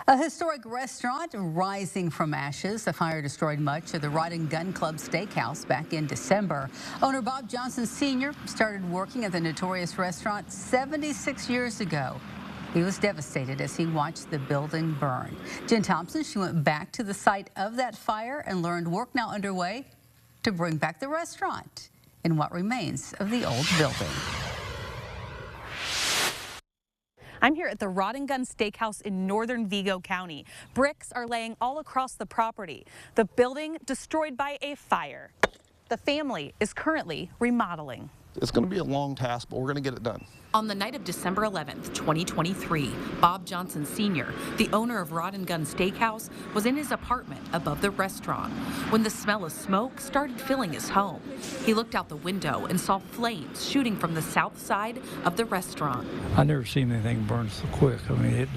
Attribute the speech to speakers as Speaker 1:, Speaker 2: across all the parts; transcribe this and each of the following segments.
Speaker 1: A historic restaurant rising from ashes. The fire destroyed much of the Rod and Gun Club Steakhouse back in December. Owner Bob Johnson Sr. started working at the notorious restaurant 76 years ago. He was devastated as he watched the building burn. Jen Thompson, she went back to the site of that fire and learned work now underway to bring back the restaurant in what remains of the old building.
Speaker 2: I'm here at the Rod and Gun Steakhouse in northern Vigo County. Bricks are laying all across the property. The building destroyed by a fire. The family is currently remodeling.
Speaker 3: It's going to be a long task, but we're going to get it done.
Speaker 2: On the night of December 11th, 2023, Bob Johnson Sr., the owner of Rod and Gun Steakhouse, was in his apartment above the restaurant when the smell of smoke started filling his home. He looked out the window and saw flames shooting from the south side of the restaurant.
Speaker 4: I never seen anything burn so quick. I mean, it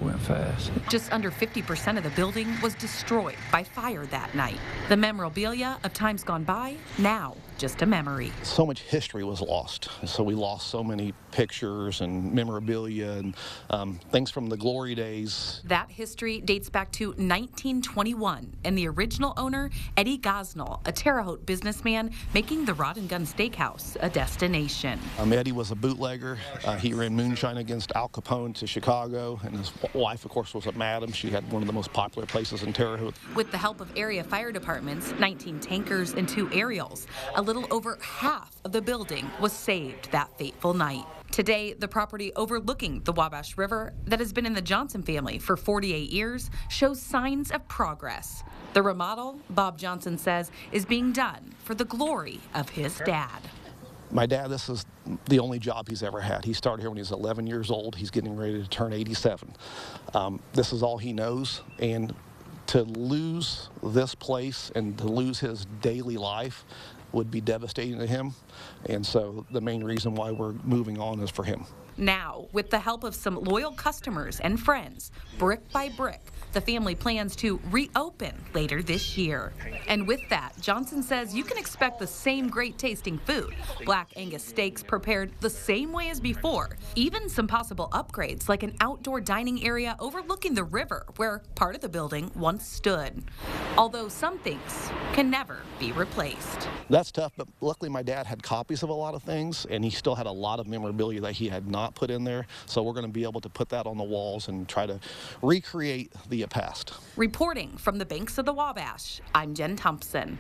Speaker 4: went fast.
Speaker 2: Just under 50% of the building was destroyed by fire that night. The memorabilia of times gone by, now just a memory.
Speaker 3: So much history was lost. So we lost so many pictures and memorabilia and things from the glory days.
Speaker 2: That history dates back to 1921 and the original owner, Eddie Gosnell, a Terre Haute businessman making the Rod and Gun Steakhouse a destination.
Speaker 3: Eddie was a bootlegger. He ran moonshine against Al Capone to Chicago, and his wife, of course, was a madam. She had one of the most popular places in Terre Haute.
Speaker 2: With the help of area fire departments, 19 tankers and 2 aerials, a little over half of the building was saved that fateful night. Today, the property overlooking the Wabash River that has been in the Johnson family for 48 years shows signs of progress. The remodel, Bob Johnson says, is being done for the glory of his dad.
Speaker 3: My dad, this is the only job he's ever had. He started here when he was 11 years old. He's getting ready to turn 87. This is all he knows, and to lose this place and to lose his daily life would be devastating to him, and so the main reason why we're moving on is for him.
Speaker 2: Now, with the help of some loyal customers and friends, brick by brick, the family plans to reopen later this year. And with that, Johnson says you can expect the same great tasting food. Black Angus steaks prepared the same way as before. Even some possible upgrades like an outdoor dining area overlooking the river where part of the building once stood. Although some things can never be replaced.
Speaker 3: That's tough, but luckily my dad had copies of a lot of things, and he still had a lot of memorabilia that he had not put in there. So we're going to be able to put that on the walls and try to recreate the past.
Speaker 2: Reporting from the banks of the Wabash, I'm Jen Thompson.